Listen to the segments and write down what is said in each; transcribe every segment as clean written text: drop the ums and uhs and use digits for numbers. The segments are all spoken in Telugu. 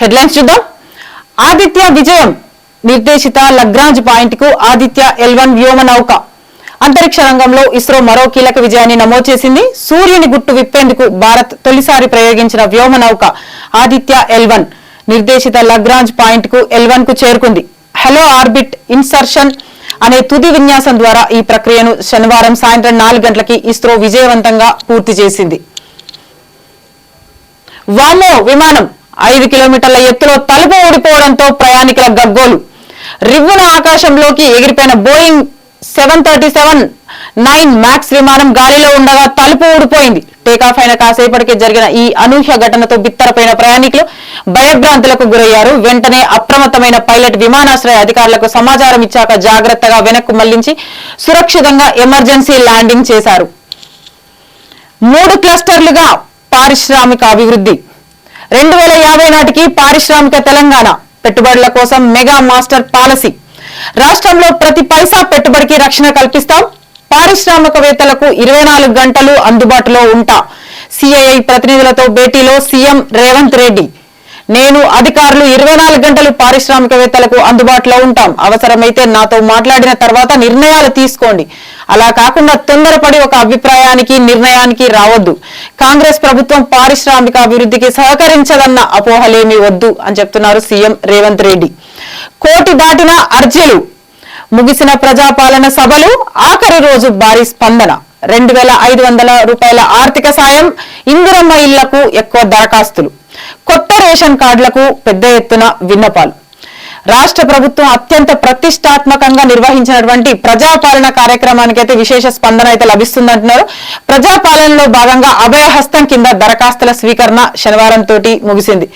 హెడ్లైన్స్ చూద్దాం. ఆదిత్య విజయం నిర్దేశిత లగ్రాంజ్ పాయింట్ కు ఆదిత్య L1 వ్యోమ నౌక. అంతరిక్ష రంగంలో ఇస్రో మరో కీలక విజయాన్ని నమోదు చేసింది. సూర్యుని గుట్టు విప్పేందుకు భారత్ తొలిసారి ప్రయోగించిన వ్యోమ నౌక ఆదిత్య L1 నిర్దేశిత లగ్రాంజ్ పాయింట్ కు L1 కు చేరుకుంది. హలో ఆర్బిట్ ఇన్సర్షన్ అనే తుది విన్యాసం ద్వారా ఈ ప్రక్రియను శనివారం సాయంత్రం 4 గంటలకి ఇస్రో విజయవంతంగా పూర్తి చేసింది. వామో విమానం 5 కిలోమీటర్ల ఎత్తులో తలుపు ఊడిపోవడంతో ప్రయాణికుల గగ్గోలు. రివ్వున ఆకాశంలోకి ఎగిరిపోయిన బోయింగ్ 737-9 మ్యాక్స్ విమానం గాలిలో ఉండగా తలుపు ఊడిపోయింది. టేకాఫ్ అయిన కాసేపటికి జరిగిన ఈ అనూహ్య ఘటనతో బిత్తరపోయిన ప్రయాణికులు భయభ్రాంతులకు గురయ్యారు. వెంటనే అప్రమత్తమైన పైలట్ విమానాశ్రయ అధికారులకు సమాచారం ఇచ్చాక జాగ్రత్తగా వెనక్కు మళ్లించి సురక్షితంగా ఎమర్జెన్సీ ల్యాండింగ్ చేశారు. 3 క్లస్టర్లుగా పారిశ్రామిక అభివృద్ధి. 2050 నాటికి పారిశ్రామిక తెలంగాణ పెట్టుబడుల కోసం మెగా మాస్టర్ పాలసీ. రాష్ట్రంలో ప్రతి పైసా పెట్టుబడికి రక్షణ కల్పిస్తాం. పారిశ్రామికవేత్తలకు 24 గంటలు అందుబాటులో ఉంటా. సిఐఐ ప్రతినిధులతో భేటీలో సీఎం రేవంత్ రెడ్డి. నేను అధికారులు 24 గంటలు పారిశ్రామికవేత్తలకు అందుబాటులో ఉంటాం. అవసరమైతే నాతో మాట్లాడిన తర్వాత నిర్ణయాలు తీసుకోండి. అలా కాకుండా తొందరపడి ఒక అభిప్రాయానికి నిర్ణయానికి రావద్దు. కాంగ్రెస్ ప్రభుత్వం పారిశ్రామిక అభివృద్ధికి సహకరించదన్న అపోహలేమీ వద్దు అని చెప్తున్నారు సీఎం రేవంత్ రెడ్డి. 1 కోటి దాటిన అర్జీలు. ముగిసిన ప్రజాపాలన సభలు ఆఖరి రోజు భారీ స్పందన. 2,500 రూపాయల ఆర్థిక సాయం. ఇందిరమ్మ ఇళ్లకు ఎక్కువ దరఖాస్తులు. కొత్త రేషన్ కార్డులకు పెద్ద ఎత్తున విన్నపాలు. రాష్ట్ర ప్రభుత్వం అత్యంత ప్రతిష్టాత్మకంగా నిర్వహించినటువంటి ప్రజాపాలన కార్యక్రమానికైతే విశేష స్పందన అయితే లభిస్తుందంటున్నారు. ప్రజాపాలనలో భాగంగా అభయహస్తం కింద దరఖాస్తుల స్వీకరణ శనివారం తోటి ముగిసింది.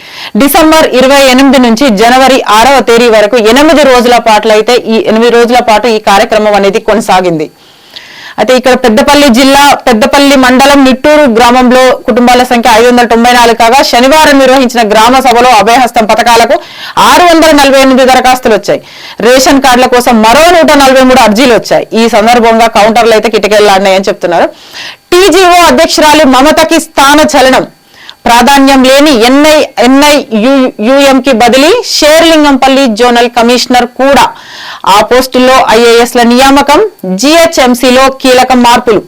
డిసెంబర్ 28 నుంచి జనవరి 6వ తేదీ వరకు 8 రోజుల పాటు అయితే ఈ 8 రోజుల పాటు ఈ కార్యక్రమం అనేది కొనసాగింది. అయితే ఇక్కడ పెద్దపల్లి జిల్లా పెద్దపల్లి మండలం నిట్టూరు గ్రామంలో కుటుంబాల సంఖ్య 594 కాగా శనివారం నిర్వహించిన గ్రామ సభలో అభయహస్తం పథకాలకు 648 దరఖాస్తులు వచ్చాయి. రేషన్ కార్డుల కోసం మరో 143 అర్జీలు వచ్చాయి. ఈ సందర్భంగా కౌంటర్లు అయితే కిటకెళ్లాడినాయని చెప్తున్నారు. టీజీఓ అధ్యక్షురాలు మమతకి స్థాన చలనం. ప్రాధాన్యం లేని NIUM కి బదిలీ. షేర్లింగంపల్లి జోనల్ కమిషనర్ కూడా. ఆ పోస్టుల్లో IASల నియామకం. GHMCలో కీలక మార్పులు.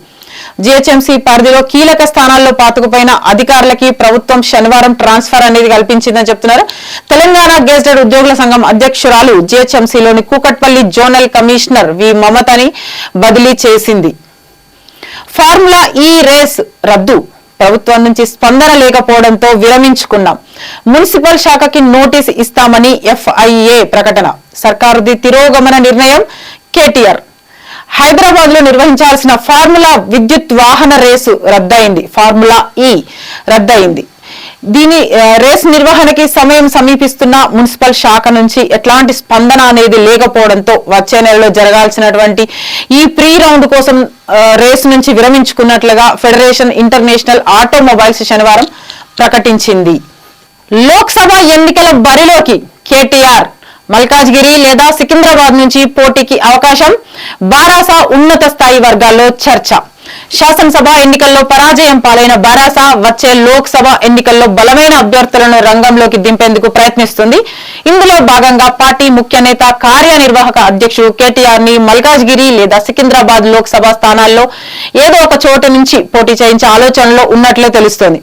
GHMC పరిధిలో కీలక స్థానాల్లో పాతుకుపోయిన అధికారులకి ప్రభుత్వం శనివారం ట్రాన్స్ఫర్ అనేది కల్పించిందని చెప్తున్నారు. తెలంగాణ గెజిటెడ్ ఉద్యోగుల సంఘం అధ్యక్షురాలు GHMCలోని కూకట్పల్లి జోనల్ కమిషనర్ వి మమతని బదిలీ చేసింది. ఫార్ములా ఈ రేస్ రద్దు. ప్రభుత్వం నుంచి స్పందన లేకపోవడంతో విరమించుకున్నాం. మున్సిపల్ శాఖకి నోటీస్ ఇస్తామని FIA ప్రకటన. సర్కారుది తిరోగమన నిర్ణయం. కేటీఆర్. హైదరాబాద్ లో నిర్వహించాల్సిన ఫార్ములా విద్యుత్ వాహన రేసు రద్దయింది. ఫార్ములా ఈ రద్దయింది. దీని రేస్ నిర్వహణకి సమయం సమీపిస్తున్న మున్సిపల్ శాఖ నుంచి ఎట్లాంటి స్పందన అనేది లేకపోవడంతో వచ్చే నెలలో జరగాల్సినటువంటి ఈ ప్రీ రౌండ్ కోసం రేస్ నుంచి విరమించుకున్నట్లుగా ఫెడరేషన్ ఇంటర్నేషనల్ ఆటోమొబైల్స్ శనివారం ప్రకటించింది. లోక్సభ ఎన్నికల బరిలోకి కేటీఆర్. మల్కాజ్గిరి లేదా సికింద్రాబాద్ నుంచి పోటీకి అవకాశం. బారాస ఉన్నత స్థాయి వర్గాల్లో చర్చ. శాసనసభ ఎన్నికల్లో పరాజయం పాలైన బారాస వచ్చే లోక్సభ ఎన్నికల్లో బలమైన అభ్యర్థులను రంగంలోకి దింపేందుకు ప్రయత్నిస్తుంది. ఇందులో భాగంగా పార్టీ ముఖ్య నేత కార్యనిర్వాహక అధ్యక్షుడు కేటీఆర్ ని మల్కాజ్గిరి లేదా సికింద్రాబాద్ లోక్సభ స్థానాల్లో ఏదో ఒక చోటు నుంచి పోటీ చేయించే ఆలోచనలో ఉన్నట్లే తెలుస్తోంది.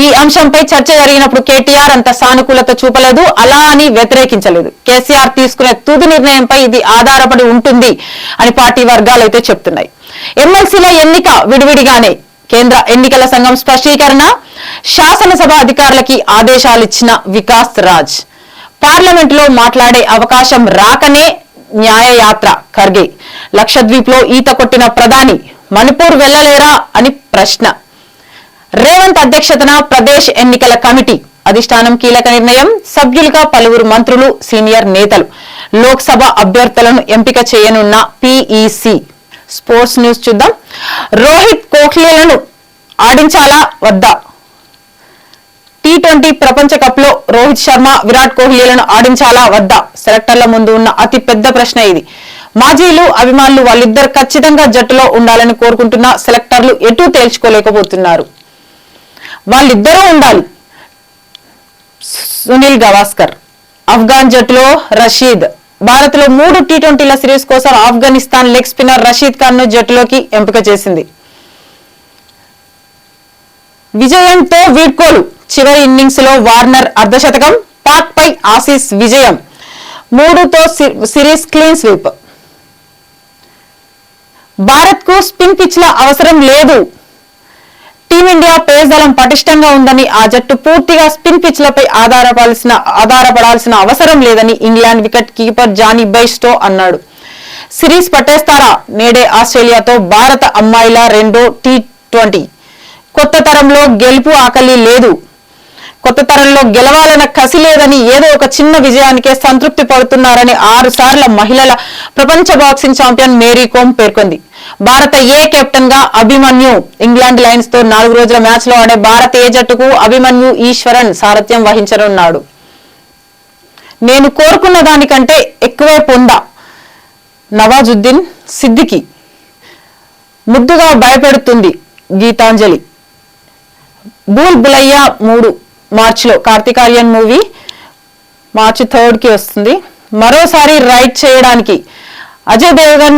ఈ అంశంపై చర్చ జరిగినప్పుడు కేటీఆర్ అంత సానుకూలత చూపలేదు. అలా అని వ్యతిరేకించలేదు. కేసీఆర్ తీసుకునే తుది నిర్ణయంపై ఇది ఆధారపడి ఉంటుంది అని పార్టీ వర్గాలు అయితే చెప్తున్నాయి. ఎమ్మెల్సీల ఎన్నిక విడివిడిగానే. కేంద్ర ఎన్నికల సంఘం స్పష్టీకరణ. శాసనసభ అధికారులకి ఆదేశాలిచ్చిన వికాస్ రాజ్. పార్లమెంటులో మాట్లాడే అవకాశం రాకనే న్యాయయాత్ర. ఖర్గే. లక్షద్వీప్ లో ఈత కొట్టిన ప్రధాని మణిపూర్ వెళ్లలేరా అని ప్రశ్న. రేవంత్ అధ్యక్షతన ప్రదేశ్ ఎన్నికల కమిటీ. అధిష్టానం కీలక నిర్ణయం. సభ్యులుగా పలువురు మంత్రులు, సీనియర్ నేతలు. లోక్సభ అభ్యర్థులను ఎంపిక చేయనున్న PEC. స్పోర్ట్స్ న్యూస్ చూద్దాం. రోహిత్ కోహ్లీలను ఆడించాలా వద్దా? T20 ప్రపంచ కప్ లో రోహిత్ శర్మ, విరాట్ కోహ్లీలను ఆడించాలా వద్దా? సెలెక్టర్ల ముందు ఉన్న అతి పెద్ద ప్రశ్న ఇది. మాజీలు, అభిమానులు వాళ్ళిద్దరు ఖచ్చితంగా జట్టులో ఉండాలని కోరుకుంటున్న సెలెక్టర్లు ఎటూ తేల్చుకోలేకపోతున్నారు. వాళ్ళిద్దరూ ఉండాలి. సునీల్ గవాస్కర్. ఆఫ్ఘన్ జట్టులో రషీద్. భారత్ లో 3 టీ20ల సిరీస్ కోసం ఆఫ్ఘనిస్తాన్ లెగ్ స్పిన్నర్ రషీద్ ఖాన్ ను జట్టులోకి ఎంపిక చేసింది. విజయంతో వీడ్కోలు. చివరి ఇన్నింగ్స్ లో వార్నర్ అర్ధశతకం. పాక్ పై ఆసీస్ విజయం. 3తో సిరీస్ క్లీన్ స్వీప్. భారత్ కు స్పిన్ పిచ్ల అవసరం లేదు. టీమిండియా పేస్ దళం పటిష్టంగా ఉందని, ఆ జట్టు పూర్తిగా స్పిన్ పిచ్లపై ఆధారపడాల్సిన అవసరం లేదని England wicket keeper Jonny Bairstow అన్నాడు. సిరీస్ పట్టేస్తారా? నేడే ఆస్ట్రేలియాతో భారత అమ్మాయిల రెండో టీ20. కొత్త తరంలో గెలుపు ఆకలి లేదు. కొత్త తరంలో గెలవాలన్న కసి లేదని, ఏదో ఒక చిన్న విజయానికే సంతృప్తి పడుతున్నారని 6 సార్ల మహిళల ప్రపంచ బాక్సింగ్ ఛాంపియన్ మేరీ కోమ్ పేర్కొంది. భారత ఏ కెప్టెన్ గా అభిమన్యు. ఇంగ్లాండ్ లయన్స్ తో 4 రోజుల మ్యాచ్ లో ఆడే భారత ఏ జట్టుకు అభిమన్యు ఈశ్వరన్ సారథ్యం వహించనున్నాడు. నేను కోరుకున్న దానికంటే ఎక్కువే పొందా. నవాజుద్దీన్ సిద్దికి. ముద్దుగా భయపెడుతుంది గీతాంజలి. భూల్ భులయ్యా 3 మార్చిలో. కార్తికార్యన్ మూవీ మార్చి 3కి వస్తుంది. మరోసారి రైడ్ చేయడానికి అజయ్ దేవగన్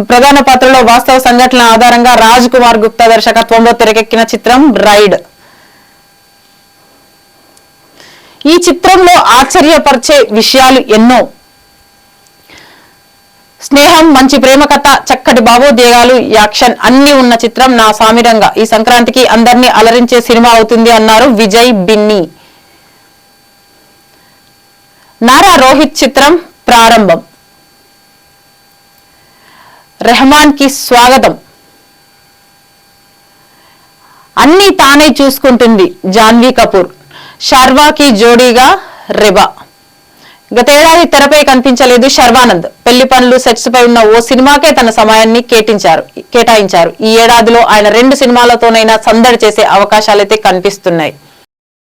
ప్రధాన పాత్రలో వాస్తవ సంఘటనల ఆధారంగా రాజ్ కుమార్ గుప్తా దర్శకత్వంలో తెరకెక్కిన చిత్రం రైడ్. ఈ చిత్రంలో ఆశ్చర్యపరిచే విషయాలు ఎన్నో. స్నేహం, మంచి ప్రేమ కథ, చక్కటి భావోద్వేగాలు, యాక్షన్ అన్ని ఉన్న చిత్రం నా సామిరంగా. ఈ సంక్రాంతికి అందరినీ అలరించే సినిమా అవుతుంది అన్నారు విజయ్ బిన్ని. నారా రోహిత్ చిత్రం ప్రారంభం. రెహమాన్ కి స్వాగతం. అన్ని తానే చూసుకుంటుంది జాన్వీ కపూర్. షర్వాకి జోడీగా రెబా. గతేడాది తెరపై కనిపించలేదు శర్వానంద్. పెళ్లి పనులు, సెట్స్ పై ఉన్న ఓ సినిమాకే తన సమయాన్ని కేటాయించారు. ఈ ఏడాదిలో ఆయన 2 సినిమాలతోనైనా సందడి చేసే అవకాశాలైతే కనిపిస్తున్నాయి.